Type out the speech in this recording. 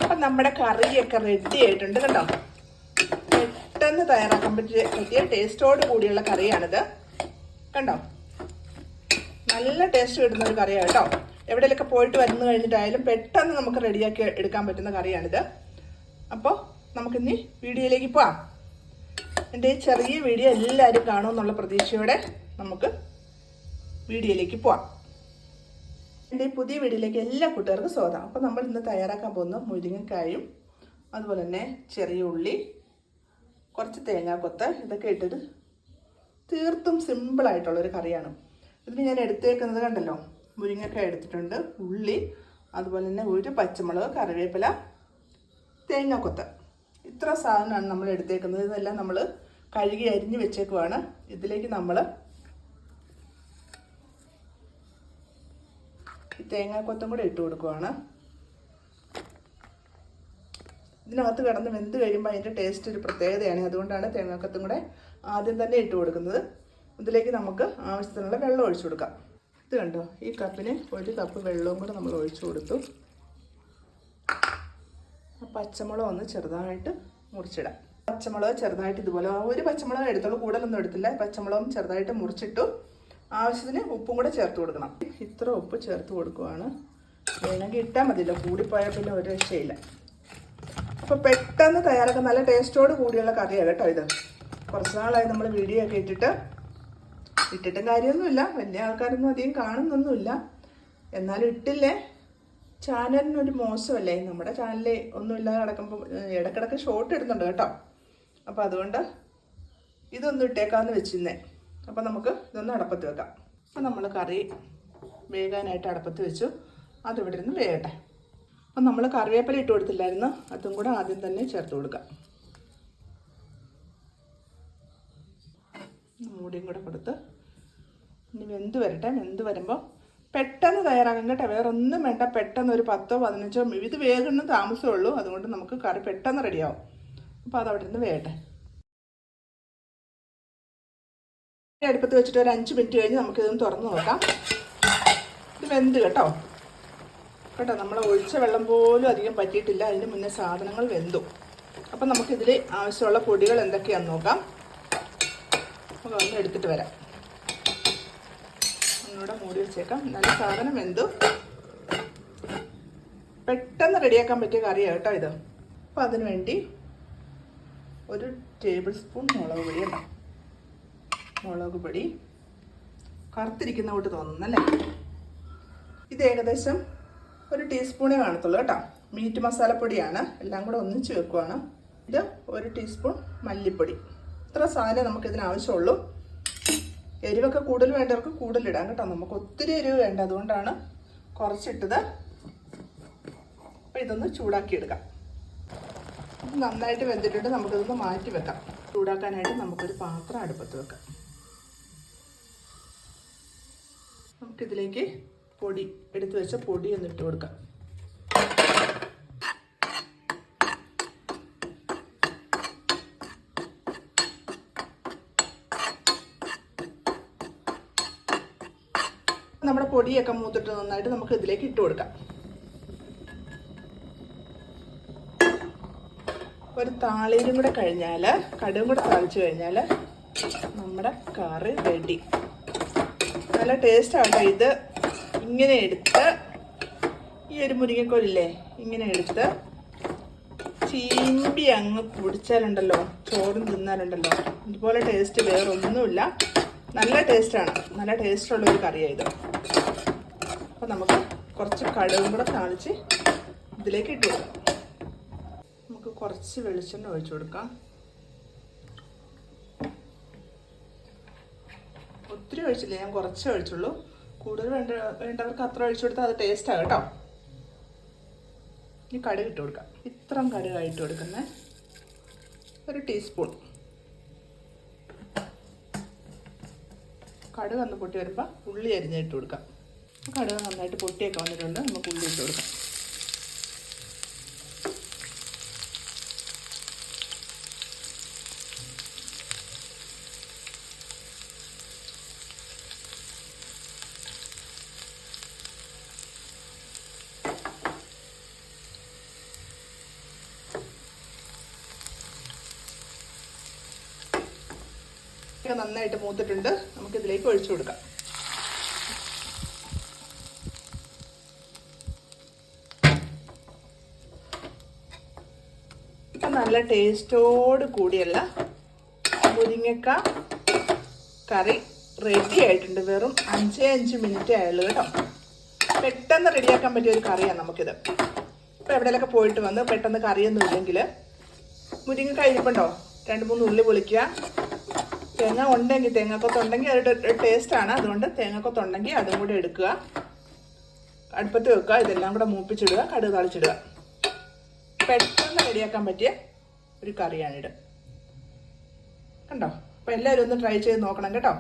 അപ്പം നമ്മുടെ കറിയൊക്കെ റെഡി ആയിട്ടുണ്ട് കേട്ടോ. പെട്ടെന്ന് തയ്യാറാക്കാൻ പറ്റിയ ടേസ്റ്റോട് കൂടിയുള്ള കറിയാണിത്. കണ്ടോ, നല്ല ടേസ്റ്റ് കിട്ടുന്ന ഒരു കറിയാണ് കേട്ടോ. എവിടെയൊക്കെ പോയിട്ട് വന്നു കഴിഞ്ഞിട്ടായാലും പെട്ടെന്ന് നമുക്ക് റെഡിയാക്കി എടുക്കാൻ പറ്റുന്ന കറിയാണിത്. അപ്പോൾ നമുക്കിനി വീഡിയോയിലേക്ക് പോവാം. എൻ്റെ ചെറിയ വീഡിയോ എല്ലാവരും കാണുമെന്നുള്ള പ്രതീക്ഷയോടെ നമുക്ക് വീഡിയോയിലേക്ക് പോവാം. എൻ്റെ പുതിയ വീഡിയോയിലേക്ക് എല്ലാ കൂട്ടുകാർക്കും സ്വാഗതം. അപ്പോൾ നമ്മൾ ഇന്ന് തയ്യാറാക്കാൻ പോകുന്ന മുരിങ്ങക്കായും അതുപോലെ തന്നെ ചെറിയ ഉള്ളി, കുറച്ച് തേങ്ങാക്കൊത്ത്, ഇതൊക്കെ ഇട്ടിട്ട് തീർത്തും സിമ്പിളായിട്ടുള്ളൊരു കറിയാണ്. ഇതിന് ഞാൻ എടുത്തേക്കുന്നത് കണ്ടല്ലോ, മുരിങ്ങക്കായ എടുത്തിട്ടുണ്ട്, ഉള്ളി, അതുപോലെ തന്നെ ഒരു പച്ചമുളക്, കറിവേപ്പില, തേങ്ങാക്കൊത്ത്. ഇത്ര സാധനമാണ് നമ്മൾ എടുത്തേക്കുന്നത്. ഇതെല്ലാം നമ്മൾ കഴുകി അരിഞ്ഞ് വെച്ചേക്കുവാണ്. ഇതിലേക്ക് നമ്മൾ ഈ തേങ്ങാക്കൊത്തും കൂടെ ഇട്ട് കൊടുക്കുവാണ്. ഇതിനകത്ത് കിടന്ന് വെന്ത് കഴിയുമ്പോൾ അതിൻ്റെ ടേസ്റ്റ് ഒരു പ്രത്യേകതയാണ്. അതുകൊണ്ടാണ് തേങ്ങാക്കൊത്തും കൂടെ ആദ്യം തന്നെ ഇട്ട് കൊടുക്കുന്നത്. ഇതിലേക്ക് നമുക്ക് ആവശ്യത്തിനുള്ള വെള്ളം ഒഴിച്ചു കൊടുക്കാം. ഇത് കണ്ടോ, ഈ കപ്പിന് 1 കപ്പ് വെള്ളവും കൂടെ നമ്മൾ ഒഴിച്ചു കൊടുത്തു. പച്ചമുളക് ഒന്ന് ചെറുതായിട്ട് മുറിച്ചിടാം. പച്ചമുളക് ചെറുതായിട്ട് ഇതുപോലെ ഒരു പച്ചമുളക് എടുത്തോളൂ, കൂടുതലൊന്നും എടുത്തില്ല. പച്ചമുളകും ചെറുതായിട്ട് മുറിച്ചിട്ടു. ആവശ്യത്തിന് ഉപ്പും കൂടെ ചേർത്ത് കൊടുക്കണം. ഇത്ര ഉപ്പ് ചേർത്ത് കൊടുക്കുവാണ്. വേണമെങ്കിൽ ഇട്ടാൽ മതിയല്ലോ, കൂടിപ്പോയാൽ പിന്നെ ഒരു രക്ഷയില്ല. അപ്പോൾ പെട്ടെന്ന് തയ്യാറാക്കാൻ നല്ല ടേസ്റ്റോട് കൂടിയുള്ള കറിയാണ് കേട്ടോ ഇത്. കുറച്ച് നാളായി നമ്മൾ വീഡിയോ ഒക്കെ ഇട്ടിട്ടും കാര്യമൊന്നുമില്ല. വലിയ ആൾക്കാരൊന്നും അധികം കാണുന്നൊന്നുമില്ല. എന്നാലും ഇട്ടില്ലേ ചാനലിനൊരു മോശമല്ലേ. നമ്മുടെ ചാനലിൽ ഒന്നുമില്ലാതെ കിടക്കുമ്പോൾ ഇടയ്ക്കിടയ്ക്ക് ഷോർട്ട് ഇടുന്നുണ്ട് കേട്ടോ. അപ്പോൾ അതുകൊണ്ട് ഇതൊന്നും ഇട്ടേക്കാമെന്ന് വെച്ചിരുന്നേ. അപ്പോൾ നമുക്ക് ഇതൊന്ന് അടപ്പത്ത് വെക്കാം. അപ്പോൾ നമ്മൾ കറി വേകാനായിട്ട് അടപ്പത്ത് വെച്ചു. അതിവിടെ ഇരുന്ന് വേകട്ടെ. അപ്പം നമ്മൾ കറിവേപ്പില ഇട്ട് കൊടുത്തില്ലായിരുന്നു, അതും കൂടെ ആദ്യം തന്നെ ചേർത്ത് കൊടുക്കാം. മൂടിയും കൂടെ കൊടുത്ത് ഇനി വെന്ത് വരട്ടെ. വെന്ത് വരുമ്പോൾ പെട്ടെന്ന് തയ്യാറാക്കാം കേട്ടോ. വേറെ ഒന്നും വേണ്ട. പെട്ടെന്ന് ഒരു 10-15 ഇത് വേഗം താമസമേ ഉള്ളൂ. അതുകൊണ്ട് നമുക്ക് കറി പെട്ടെന്ന് റെഡിയാവും. അപ്പോൾ അതവിടെ നിന്ന് വേകട്ടെ. അടുപ്പത്ത് വെച്ചിട്ട് ഒരു 5 മിനിറ്റ് കഴിഞ്ഞ് നമുക്കിതൊന്ന് തുറന്ന് നോക്കാം. ഇത് വെന്ത് കേട്ടോ. നമ്മൾ ഒഴിച്ച വെള്ളം പോലും അധികം പറ്റിയിട്ടില്ല. അതിന് മുന്നേ സാധനങ്ങൾ വെന്തു. അപ്പം നമുക്കിതിൽ ആവശ്യമുള്ള പൊടികൾ എന്തൊക്കെയാണെന്ന് നോക്കാം. അപ്പോൾ ഒന്ന് എടുത്തിട്ട് വരാം. ഒന്നുകൂടെ മൂടി വെച്ചേക്കാം. നല്ല സാധനം വെന്തു. പെട്ടെന്ന് റെഡിയാക്കാൻ പറ്റിയ കറിയാണ് കേട്ടോ ഇത്. അപ്പോൾ അതിന് വേണ്ടി 1 ടേബിൾ സ്പൂൺ മുളക് പൊടി ഉണ്ടാവും. മുളക് പൊടി കറുത്തിരിക്കുന്ന കൂട്ട് തോന്നുന്നല്ലേ. ഇത് ഏകദേശം 1 ടീസ്പൂണേ കാണത്തുള്ളൂ കേട്ടോ. മീറ്റ് മസാലപ്പൊടിയാണ്. എല്ലാം കൂടെ ഒന്നിച്ച് വെക്കുവാണ്. ഇത് 1 ടീസ്പൂൺ മല്ലിപ്പൊടി. ഇത്ര സാധനം നമുക്കിതിന് ആവശ്യമുള്ളൂ. എരിവൊക്കെ കൂടുതൽ വേണ്ടവർക്ക് കൂടുതലിടാം കേട്ടോ. നമുക്ക് ഒത്തിരി എരിവ് വേണ്ട, അതുകൊണ്ടാണ് കുറച്ചിട്ടത്. അപ്പോൾ ഇതൊന്ന് ചൂടാക്കിയെടുക്കാം. ഇത് നന്നായിട്ട് വെന്തിട്ടിട്ട് നമുക്കിതൊന്ന് മാറ്റി വെക്കാം. ചൂടാക്കാനായിട്ട് നമുക്കൊരു പാത്രം അടുപ്പത്ത് വെക്കാം. നമുക്കിതിലേക്ക് പൊടി എടുത്തു വെച്ച പൊടി ഒന്ന് ഇട്ട് കൊടുക്കാം. നമ്മുടെ പൊടിയൊക്കെ മൂത്തിട്ട് നന്നായിട്ട് നമുക്ക് ഇതിലേക്ക് ഇട്ട് കൊടുക്കാം. ഒരു താളിയിലും കൂടെ കഴിഞ്ഞാൽ, കടുകും കൂടെ താളിച്ച് കഴിഞ്ഞാൽ നമ്മുടെ കറി റെഡി. നല്ല ടേസ്റ്റാണ് ഇത്. ഇങ്ങനെ എടുത്ത് ഈ ഒരു മുരിങ്ങക്കോലില്ലേ, ഇങ്ങനെ എടുത്ത് ചീമ്പി അങ്ങ് കുടിച്ചാലുണ്ടല്ലോ, ചോറും തിന്നാലുണ്ടല്ലോ, ഇതുപോലെ ടേസ്റ്റ് വേറെ ഒന്നുമില്ല. നല്ല ടേസ്റ്റാണ്. നല്ല ടേസ്റ്റുള്ളൊരു കറിയാണ് ഇത്. അപ്പോൾ നമുക്ക് കുറച്ച് കടുകും കൂടെ താളിച്ച് ഇതിലേക്ക് ഇട്ട് കൊടുക്കാം. നമുക്ക് കുറച്ച് വെളിച്ചെണ്ണ ഒഴിച്ചു കൊടുക്കാം. ഒത്തിരി ഒഴിച്ചില്ല, ഞാൻ കുറച്ച് ഒഴിച്ചുള്ളൂ. കൂടുതൽ വേണ്ടവർക്ക് അത്ര ഒഴിച്ചു കൊടുത്താൽ അത് ടേസ്റ്റാണ് കേട്ടോ. ഇനി കടുക് ഇട്ട് കൊടുക്കാം. ഇത്രയും കടുകായിട്ട് കൊടുക്കുന്നത് 1 ടീസ്പൂൺ. കടുക് ഒന്ന് പൊട്ടി വരുമ്പോൾ ഉള്ളി അരിഞ്ഞിട്ട് കൊടുക്കാം. കടുക് നന്നായിട്ട് പൊട്ടിയൊക്കെ വന്നിട്ടുണ്ട്. നമുക്ക് ഉള്ളി ഇട്ട് കൊടുക്കാം. നന്നായിട്ട് മൂത്തിട്ടുണ്ട്. നമുക്കിതിലേക്ക് ഒഴിച്ചു കൊടുക്കാം. ഇപ്പം നല്ല ടേസ്റ്റോട് കൂടിയല്ല മുരിങ്ങക്ക കറി റെഡി ആയിട്ടുണ്ട്. വെറും 5 മിനിറ്റേ ആയുള്ളൂ കേട്ടോ. പെട്ടെന്ന് റെഡിയാക്കാൻ പറ്റിയ ഒരു കറിയാണ് നമുക്കിത്. ഇപ്പോൾ എവിടെയെങ്കിലൊക്കെ പോയിട്ട് വന്ന് പെട്ടെന്ന് കറിയൊന്നും ഇല്ലെങ്കിൽ മുരിങ്ങക്ക ഇരിപ്പുണ്ടോ, 2-3 ഉള്ളി പൊളിക്കുക. തേങ്ങ ഉണ്ടെങ്കിൽ, തേങ്ങാക്കൊത്തുണ്ടെങ്കിൽ അതൊരു ടേസ്റ്റാണ്. അതുകൊണ്ട് തേങ്ങാക്കൊത്തുണ്ടെങ്കിൽ അതും കൂടെ എടുക്കുക, അടുപ്പത്ത് വെക്കുക. ഇതെല്ലാം കൂടെ മൂപ്പിച്ചിടുക, കടുക് താളിച്ചിടുക. പെട്ടെന്ന് റെഡിയാക്കാൻ പറ്റിയ ഒരു കറിയാണിത്. കണ്ടോ? അപ്പോൾ എല്ലാവരും ഒന്ന് ട്രൈ ചെയ്ത് നോക്കണം കേട്ടോ.